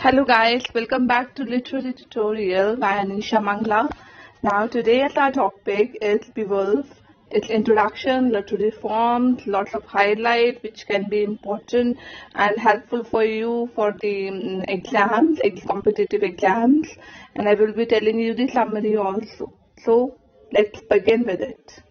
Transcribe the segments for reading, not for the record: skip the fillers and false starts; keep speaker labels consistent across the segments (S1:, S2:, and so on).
S1: Hello guys, welcome back to Literary Tutorial by Anisha Mangla. Now today's our topic is Beowulf. Its introduction, literary forms, lots of highlight which can be important and helpful for you for the exams, competitive exams, and I will be telling you the summary also. So let's begin with it.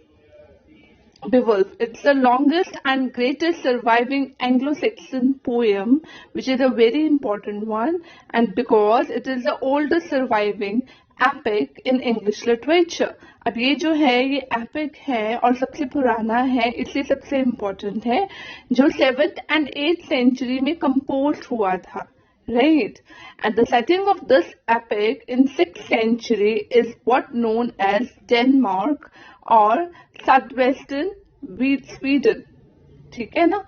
S1: Beowulf. It's the longest and greatest surviving Anglo-Saxon poem, which is a very important one, and because it is the oldest surviving epic in English literature. अब ये जो है ये epic है और सबसे पुराना है, इसलिए सबसे important है, जो 7th and 8th century में composed हुआ था. Right, and the setting of this epic in 6th century is what known as Denmark or southwestern Sweden. ठीक है ना?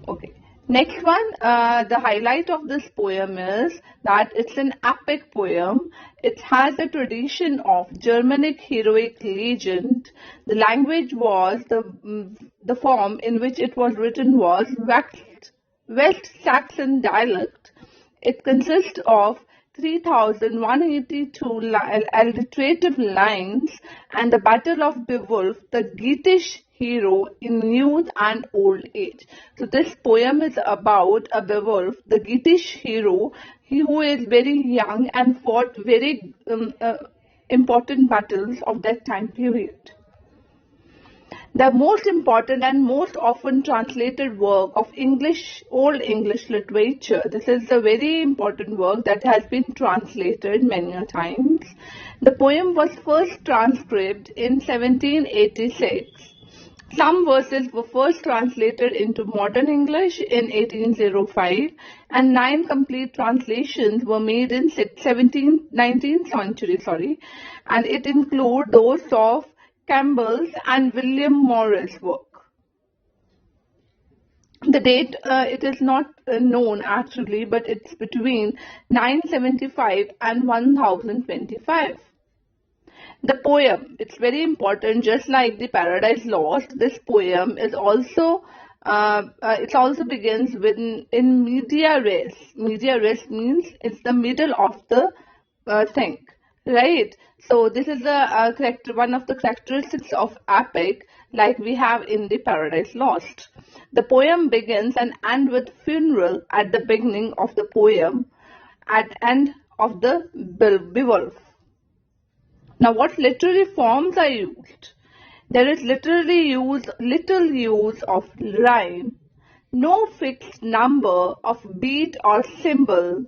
S1: Okay. Next one, the highlight of this poem is that it's an epic poem. It has a tradition of Germanic heroic legend. The language was the form in which it was written was West Saxon dialect. It consists of 3,182 alliterative lines and the Battle of Beowulf, the Geatish hero in youth and old age. So this poem is about a Beowulf, the Geatish hero, who is very young and fought very important battles of that time period. The most important and most often translated work of Old English literature. This is a very important work that has been translated many times. The poem was first transcribed in 1786. Some verses were first translated into modern English in 1805 and 9 complete translations were made in 19th century, and it includes those of Campbell's and William Morris' work. The date, it is not known actually, but it's between 975 and 1025. The poem, it's very important, just like the Paradise Lost, this poem is also, it also begins with in media res. Media res means it's the middle of the thing. Right, so this is one of the characteristics of epic like we have in the Paradise Lost. The poem begins and ends with funeral at the beginning of the poem, at end of the Beowulf. Now what literary forms are used? There is little use of rhyme, no fixed number of beat or symbol.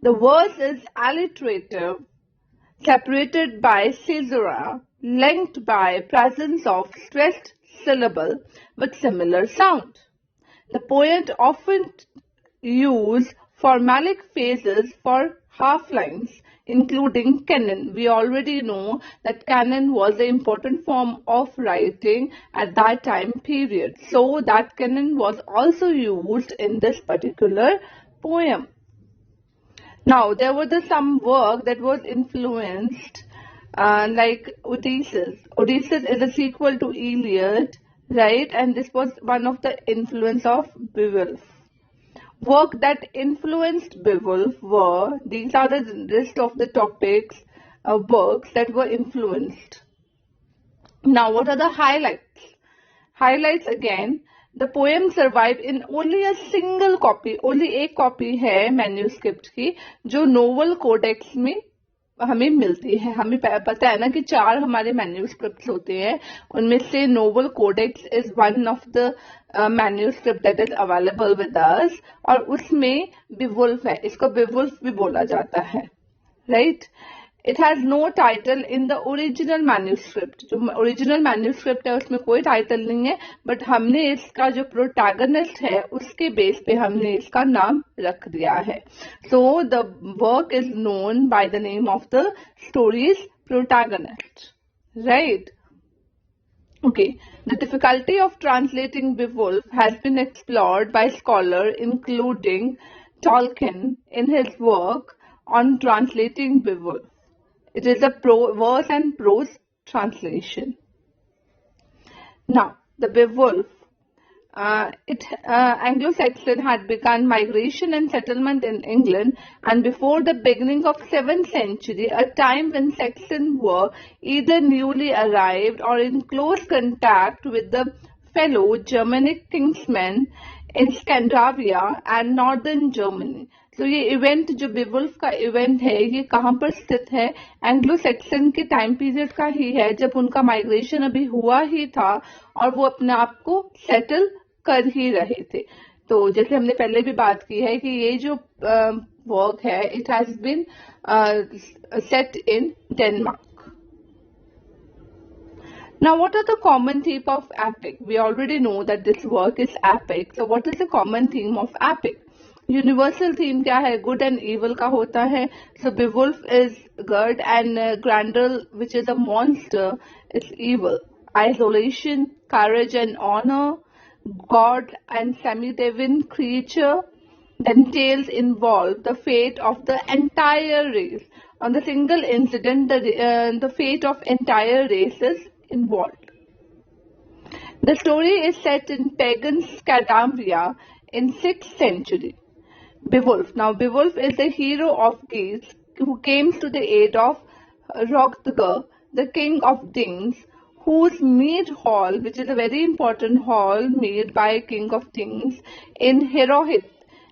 S1: The verse is alliterative, separated by caesura, linked by presence of stressed syllable with similar sound. The poet often used formalic phrases for half lines, including canon. We already know that canon was an important form of writing at that time period. So that canon was also used in this particular poem. Now, there was some work that was influenced, like Odysseus. Odysseus is a sequel to Iliad, right? And this was one of the influence of Beowulf. Work that influenced Beowulf were, these are the list of the topics, works that were influenced. Now, what are the highlights? Highlights again. The poem survived in only a single copy. Only एक copy है manuscript की जो novel codex में हमें मिलती है. हमें पता है ना कि 4 हमारे manuscripts होते हैं. उनमें से novel codex is one of the manuscript that is available with us. और उसमें Beowulf है. इसको Beowulf भी बोला जाता है. Right? It has no title in the original manuscript. जो original manuscript है उसमें कोई title नहीं है, but हमने इसका जो protagonist है उसके base पे हमने इसका नाम रख दिया है. So the work is known by the name of the story's protagonist. Right? Okay. The difficulty of translating Beowulf has been explored by scholars including Tolkien in his work on translating Beowulf. It is a verse and prose translation. Now, the Beowulf. Anglo-Saxon had begun migration and settlement in England, and before the beginning of 7th century, a time when Saxons were either newly arrived or in close contact with the fellow Germanic kingsmen in Scandinavia and northern Germany. तो ये event जो Beowulf का event है ये कहाँ पर स्थित है? एंग्लो सेक्सन के टाइम पीरियड का ही है, जब उनका माइग्रेशन अभी हुआ ही था और वो अपने आप को सेटल कर ही रहे थे. तो जैसे हमने पहले भी बात की है कि ये जो वर्क है it has been set in Denmark. Now, what are the common theme of epic? We already know that this work is epic. So, what is the common theme of epic? Universal theme क्या है? Good and evil का होता है. So, Beowulf is good and Grendel, which is a monster, is evil. Isolation, courage and honor, god and semi-divine creature. Then tales involve the fate of the entire race. On the single incident, the fate of entire races involved. The story is set in pagan Scandinavia in 6th century. Beowulf. Now, Beowulf is the hero of Geats who came to the aid of Hrothgar, the king of Danes, whose mead hall, which is a very important hall made by king of Danes in Herohit,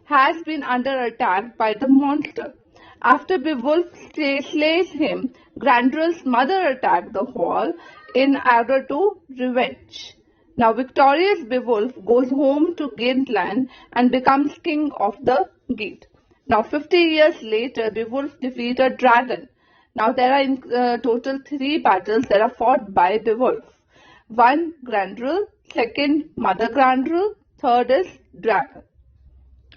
S1: has been under attack by the monster. After Beowulf slays him, Grendel's mother attacked the hall in order to revenge. Now, victorious Beowulf goes home to Geatland and becomes king of the Geat. Now, 50 years later, Beowulf defeats a dragon. Now, there are in total 3 battles that are fought by Beowulf. 1, Grendel, 2nd, Mother Grendel, 3rd is dragon.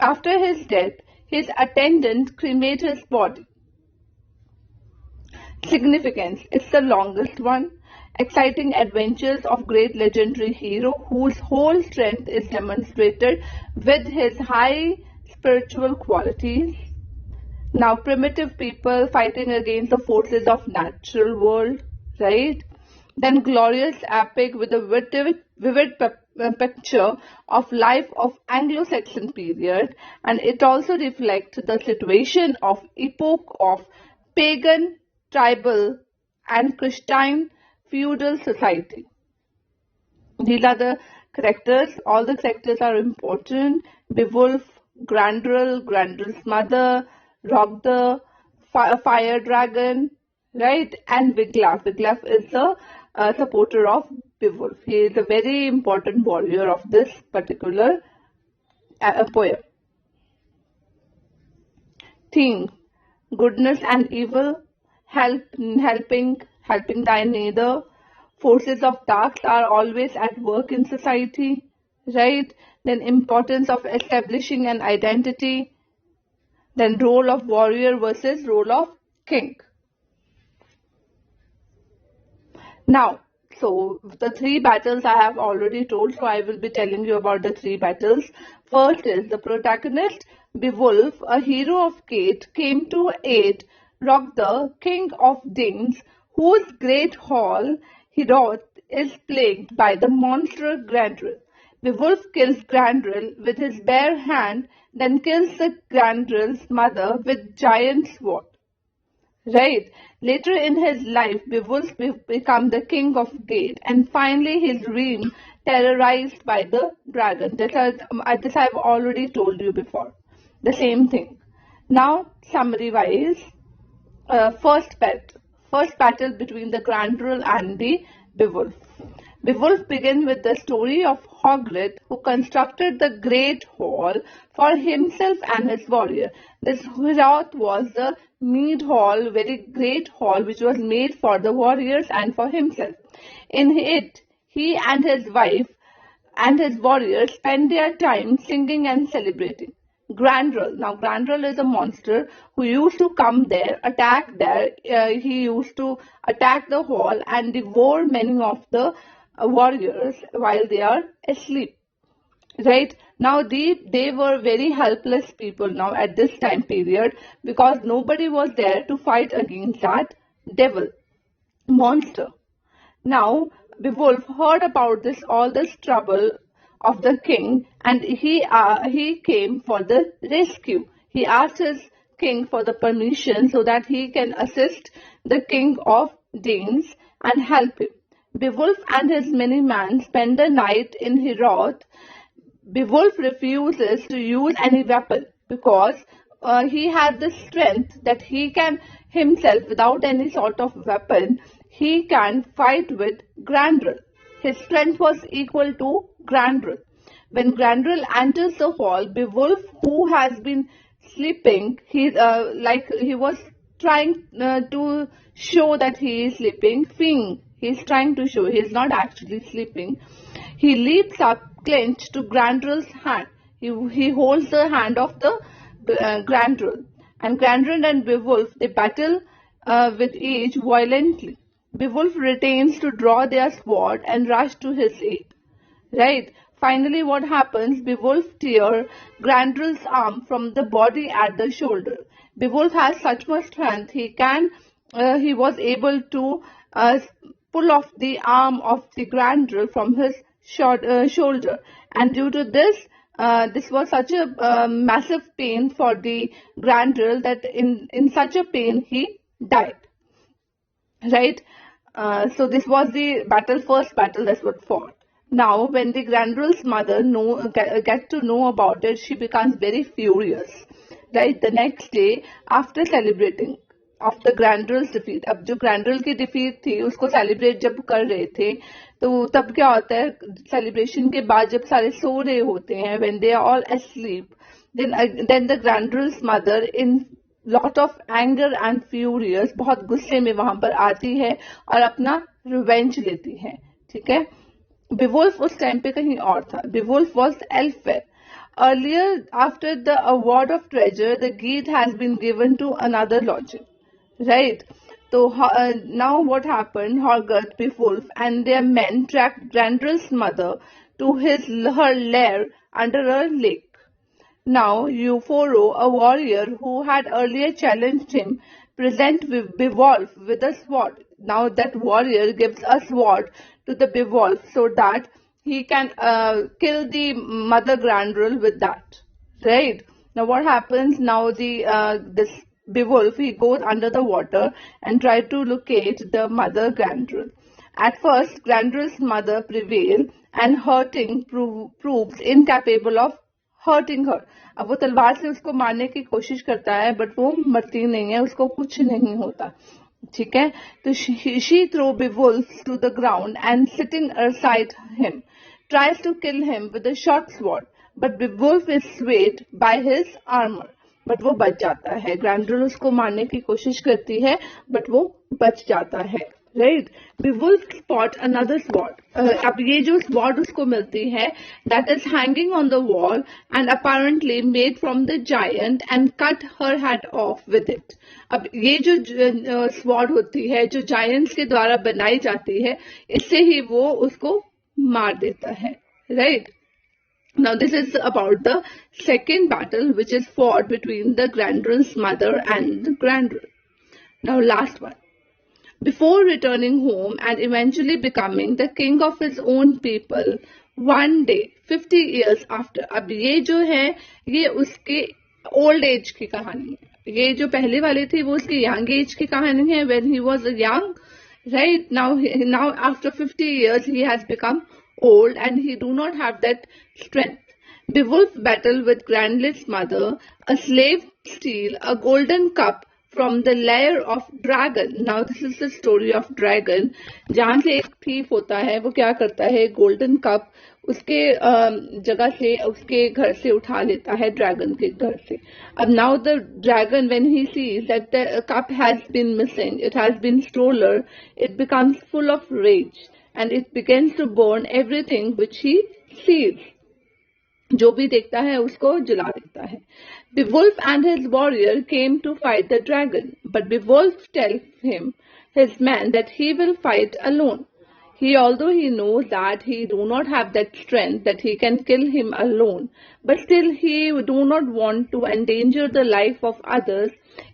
S1: After his death, his attendant cremate his body. Significance. It's the longest one. Exciting adventures of great legendary hero whose whole strength is demonstrated with his high spiritual qualities. Now, primitive people fighting against the forces of natural world, right? Then glorious epic with a vivid picture of life of Anglo-Saxon period, and it also reflects the situation of epoch of pagan, tribal and Christian feudal society. These are the characters. All the characters are important. Beowulf, Grendel, Grendel's mother, Hrothgar, fire dragon, right? And Wiglaf. Wiglaf is the supporter of Beowulf. He is a very important warrior of this particular poem. Theme: goodness and evil, helping thy neighbor. Forces of dark are always at work in society, right? Then importance of establishing an identity. Then role of warrior versus role of king. Now, so the 3 battles I have already told, so I will be telling you about the 3 battles. First is the protagonist Beowulf, a hero of Geat, came to aid Hrothgar, king of Danes, whose great hall Heroth is plagued by the monster Grendel. Beowulf kills Grendel with his bare hand, then kills the Grendel's mother with giant sword. Right. Later in his life, Beowulf became the king of Geat, and finally his reign terrorized by the dragon. This I have already told you before. The same thing. Now, summary-wise, first battle between the Grendel and the Beowulf. Beowulf begins with the story of Hrothgar, who constructed the great hall for himself and his warrior. This Heroth was the mead hall, very great hall, which was made for the warriors and for himself. In it, he and his wife and his warriors spend their time singing and celebrating. Grendel. Now, Grendel is a monster who used to come there, attack there. He used to attack the hall and devour many of the warriors while they are asleep. Right? Now, they were very helpless people now at this time period, because nobody was there to fight against that devil, monster. Now, Beowulf heard about all this trouble of the king, and he came for the rescue. He asked his king for the permission so that he can assist the king of Danes and help him. Beowulf and his many men spend the night in Heorot. Beowulf refuses to use any weapon because he had the strength that he can himself, without any sort of weapon, he can fight with Grendel. His strength was equal to Grendel. When Grendel enters the hall, Beowulf, who has been sleeping, he was trying to show that he is sleeping. He is trying to show he is not actually sleeping. He leaps up, clenched to Grendel's hand. He holds the hand of the Grendel, and Grendel and Beowulf, they battle with each violently. Beowulf retains to draw their sword and rush to his aid. Right? Finally, what happens? Beowulf tears Grendel's arm from the body at the shoulder. Beowulf has such much strength, he was able to pull off the arm of the Grendel from his shoulder, and due to this, this was such a massive pain for the Grendel that in such a pain he died. Right? So this was the first battle that was fought. Now, when the Grendel's mother gets to know about it, she becomes very furious. Right? The next day, after celebrating of the Grendel's defeat, अब जो Grendel की defeat थी उसको celebrate जब कर रहे थे, तो तब क्या होता है, celebration के बाद जब सारे सो रहे होते हैं, when they are all asleep, then the Grendel's mother, in lot of anger and furious, बहुत गुस्से में वहां पर आती है और अपना revenge लेती है. ठीक है? Beowulf उस टाइम पे कहीं और था. Beowulf was elsewhere. Earlier, after the award of treasure, the Geat has been given to another lodger. Right? So now what happened? Horgoth, Beowulf and their men tracked Grendel's mother to her lair under a lake. Now Euphorio, a warrior who had earlier challenged him, presents Beowulf with a sword. Now that warrior gives a sword to the Beowulf so that he can kill the mother Grendel with that. Right? Now what happens? Now this Beowulf, he goes under the water and tries to locate the mother Grendel. At first, Grendel's mother prevails and hurting proves incapable of hurting her. अब वो तलवार से उसको मारने की कोशिश करता है, but वो मरती नहीं है, उसको कुछ नहीं होता. ठीक है? तो she throws Beowulf to the ground and sitting aside him, tries to kill him with a short sword, but Beowulf is swayed by his armor. But वो बच जाता है. ग्रैंडल उसको मारने की कोशिश करती है, बट वो बच जाता है. Right? Beowulf spot another sword. अब ये जो sword उसको मिलती है, that is hanging on the wall and apparently made from the giant, and cut her head off with it. अब ये जो sword होती है, जो giants के द्वारा बनाई जाती है, इससे ही वो उसको मार देता है. Right? Now this is about the second battle which is fought between the Grendel's mother and the Grendel. Now last one. Before returning home and eventually becoming the king of his own people, one day, 50 years after, अब ये जो है, ये उसके old age की कहानी है. ये जो पहले वाले थे वो उसकी young age की कहानी है, when he was young. Right? Now after 50 years he has become old and he do not have that strength. Beowulf battled with Grendel's mother. A slave steal a golden cup from the lair of dragon. Now this is the story of dragon. जहाँ से एक thief होता है, वो क्या करता है, golden cup उसके जगह से, उसके घर से उठा लेता है, dragon के घर से. अब now the dragon, when he sees that the cup has been missing, it has been stolen, it becomes full of rage. And it begins to burn everything which he sees. जो भी देखता है उसको जला देता है. Beowulf and his warrior came to fight the dragon, but Beowulf tells his men that he will fight alone. Although he knows that he do not have that strength that he can kill him alone, but still he do not want to endanger the life of others.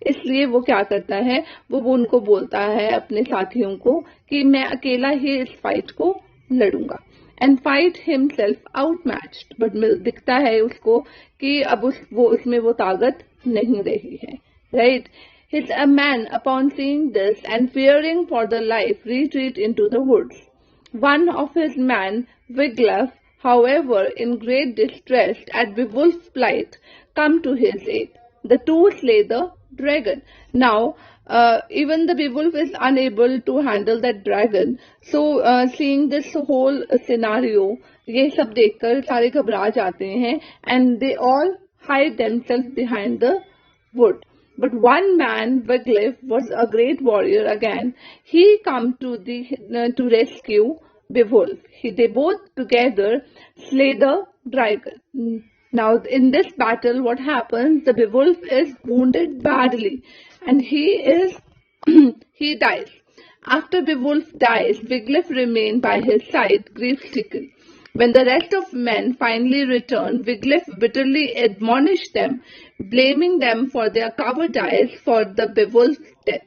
S1: इसलिए वो क्या करता है, वो उनको बोलता है अपने साथियों को कि मैं अकेला ही इस फाइट को लड़ूंगा. and fight himself outmatched. But दिखता है उसको कि अब वो उसमें वो ताकत नहीं रही है. Right? His a man, upon seeing this and fearing for the life, retreat into the woods. One of his men, Wiglaf, however, in great distress at Beowulf's plight, come to his aid. The two slay the dragon. Now, even the Beowulf is unable to handle that dragon. So, seeing this whole scenario, ये सब देखकर सारे घबरा जाते हैं, and they all hide themselves behind the wood. But one man, Wiglaf, was a great warrior again. He come to rescue Beowulf. They both together slay the dragon. Now, in this battle, what happens? The Beowulf is wounded badly, and he dies. After Beowulf dies, Wiglaf remains by his side, grief-stricken. When the rest of men finally return, Wiglaf bitterly admonished them, blaming them for their cowardice for the Beowulf's death.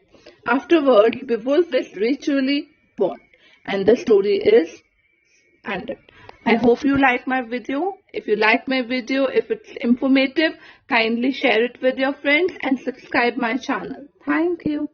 S1: Afterwards, Beowulf is ritually born, and the story is ended. I hope you like my video. If you like my video, if it's informative, kindly share it with your friends and subscribe my channel. Thank you.